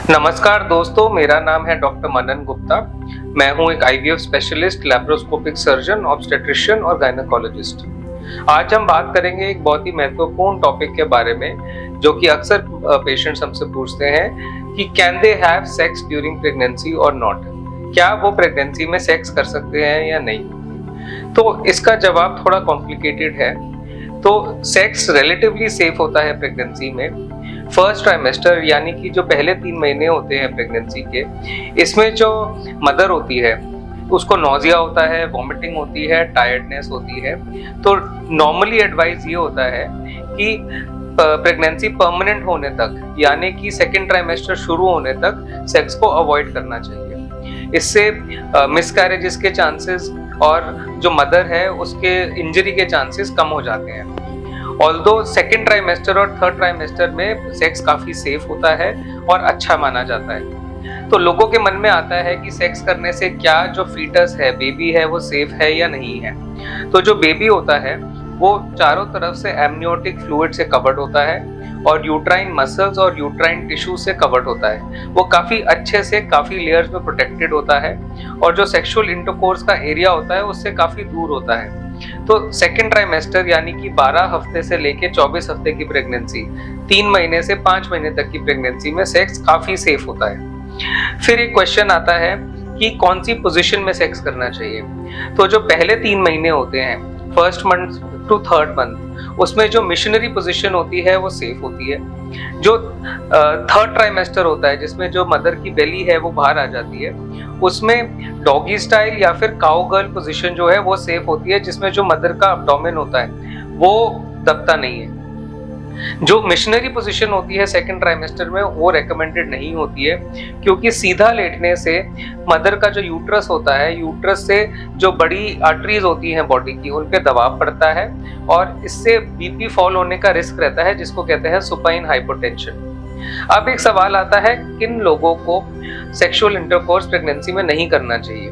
नमस्कार दोस्तों, मेरा नाम है डॉक्टर मनन गुप्ता। मैं हूं एक IVF specialist, laparoscopic surgeon, obstetrician और गायनेकोलॉजिस्ट। आज हम बात करेंगे एक बहुत ही महत्वपूर्ण टॉपिक के बारे में, जो कि अक्सर पेशेंट्स हमसे पूछते हैं कि can they have sex during pregnancy और नॉट। क्या वो प्रेगनेंसी में सेक्स कर सकते हैं या नहीं। तो इसका जवाब थोड़ा कॉम्प्लिकेटेड है। तो सेक्स रिलेटिवली सेफ होता है प्रेगनेंसी में। फर्स्ट ट्राइमेस्टर यानी कि जो पहले 3 महीने होते हैं प्रेगनेंसी के, इसमें जो मदर होती है उसको नोजिया होता है, वॉमिटिंग होती है, टायर्डनेस होती है। तो नॉर्मली एडवाइस ये होता है कि प्रेगनेंसी परमानेंट होने तक यानी कि सेकेंड ट्राइमेस्टर शुरू होने तक सेक्स को अवॉइड करना चाहिए। इससे मिसकैरेजेस के चांसेस और जो मदर है उसके इंजरी के चांसेस कम हो जाते हैं। ऑल्दो सेकेंड ट्राइमेस्टर और थर्ड ट्राइमेस्टर में सेक्स काफी सेफ होता है और अच्छा माना जाता है। तो लोगों के मन में आता है कि सेक्स करने से क्या जो फीटस है, बेबी है, वो सेफ है या नहीं है। तो जो बेबी होता है वो चारों तरफ से एमनियोटिक फ्लूइड से कवर्ड होता है और यूट्राइन मसल्स और यूट्राइन टिश्यू से कवर्ड होता है। वो काफी अच्छे से काफी लेयर्स में प्रोटेक्टेड होता है और जो सेक्सुअल इंटरकोर्स का एरिया होता है उससे काफी दूर होता है। तो सेकेंड ट्राइमेस्टर यानी कि 12 हफ्ते से लेके 24 हफ्ते की प्रेगनेंसी, 3 महीने से 5 महीने तक की प्रेगनेंसी में सेक्स काफी सेफ होता है। फिर एक क्वेश्चन आता है कि कौन सी पोजीशन में सेक्स करना चाहिए। तो जो पहले 3 महीने होते हैं, first month to third month, उसमें जो मिशनरी पोजीशन होती है वो सेफ होती है। जो थर्ड ट्राइमेस्टर होता है जिसमें जो मदर की बेली है वो बाहर आ जाती है, उसमें डॉगी स्टाइल या फिर काउ गर्ल पोजीशन जो है वो सेफ होती है, जिसमें जो मदर का अब्डोमेन होता है वो दबता नहीं है। जो मिशनरी पोजीशन होती है सेकेंड ट्राइमेस्टर में वो रेकमेंडेड नहीं होती है, क्योंकि सीधा लेटने से मदर का जो यूट्रस होता है, यूट्रस से जो बड़ी आर्टरीज होती हैं बॉडी की, उन पे दबाव पड़ता है और इससे बीपी फॉल होने का रिस्क रहता है, जिसको कहते हैं सुपाइन हाइपोटेंशन। अब एक सवाल आता है, किन लोगों को सेक्सुअल इंटरकोर्स प्रेगनेंसी में नहीं करना चाहिए।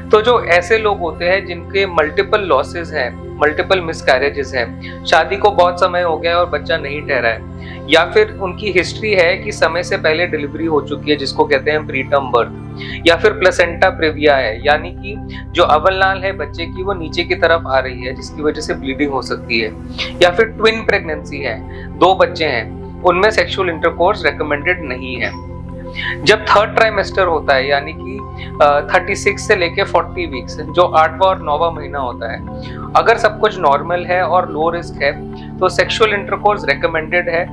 तो जो ऐसे लोग होते हैं जिनके मल्टीपल लॉसेस हैं, मल्टीपल मिसकैरेजेस हैं, शादी को बहुत समय हो गया और बच्चा नहीं ठहरा है, या फिर उनकी हिस्ट्री है कि समय से पहले डिलीवरी हो चुकी है, जिसको कहते हैं प्रीटर्म बर्थ, या फिर प्लेसेंटा प्रेविया है यानी कि जो अवलनाल है बच्चे की वो नीचे की तरफ आ रही है, जिसकी वजह से ब्लीडिंग हो सकती है, या फिर ट्विन प्रेगनेंसी है, 2 बच्चे हैं, उनमें सेक्सुअल इंटरकोर्स रेकमेंडेड नहीं है। जब थर्ड ट्राइमेस्टर होता है यानी कि 36 से लेके 40 वीक्स, जो 8वां और 9वां महीना होता है, अगर सब कुछ नॉर्मल है और लो रिस्क है तो सेक्सुअल इंटरकोर्स रेकमेंडेड है।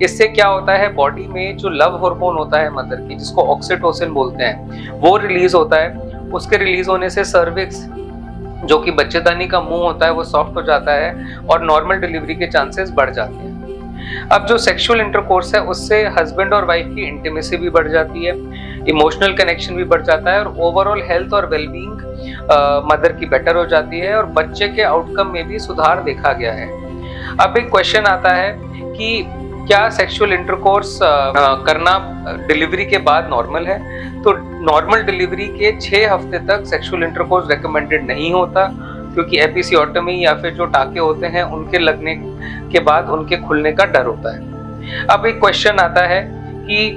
इससे क्या होता है, बॉडी में जो लव हार्मोन होता है मदर की, जिसको ऑक्सीटोसिन बोलते हैं, वो रिलीज होता है। उसके रिलीज होने से सर्विक्स, जो कि बच्चेदानी का मुंह होता है, वो सॉफ्ट हो जाता है और नॉर्मल डिलीवरी के चांसेस बढ़ जाते हैं। अब जो सेक्सुअल इंटरकोर्स है उससे हस्बैंड और वाइफ की इंटीमेसी भी बढ़ जाती है, इमोशनल कनेक्शन भी बढ़ जाता है और ओवरऑल हेल्थ और वेलबींग मदर की बेटर हो जाती है और बच्चे के आउटकम में भी सुधार देखा गया है। अब एक क्वेश्चन आता है कि क्या सेक्सुअल इंटरकोर्स करना डिलीवरी के बाद नॉर्मल है। तो नॉर्मल डिलीवरी के 6 हफ्ते तक सेक्सुअल इंटरकोर्स रेकमेंडेड नहीं होता, क्योंकि एपिसियोटमी या फिर जो टाके होते हैं उनके लगने के बाद उनके खुलने का डर होता है। अब एक क्वेश्चन आता है कि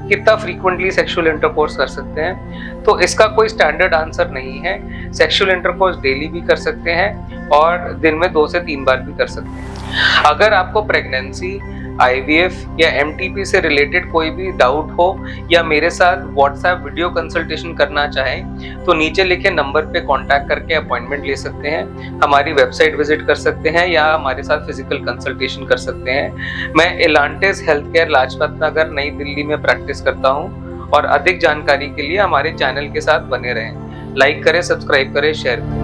कितना फ्रीक्वेंटली सेक्सुअल इंटरकोर्स कर सकते हैं। तो इसका कोई स्टैंडर्ड आंसर नहीं है। सेक्सुअल इंटरकोर्स डेली भी कर सकते हैं और दिन में 2 से 3 बार भी कर सकते हैं। अगर आपको प्रेगनेंसी, आईवीएफ या एमटीपी से रिलेटेड कोई भी डाउट हो या मेरे साथ व्हाट्सएप वीडियो कंसल्टेशन करना चाहें तो नीचे लिखे नंबर पे कांटेक्ट करके अपॉइंटमेंट ले सकते हैं, हमारी वेबसाइट विजिट कर सकते हैं या हमारे साथ फिजिकल कंसल्टेशन कर सकते हैं। मैं एलांटिस हेल्थ केयर, लाजपत नगर, नई दिल्ली में प्रैक्टिस करता हूं और अधिक जानकारी के लिए हमारे चैनल के साथ बने रहें। लाइक करें, सब्सक्राइब करें, शेयर करें।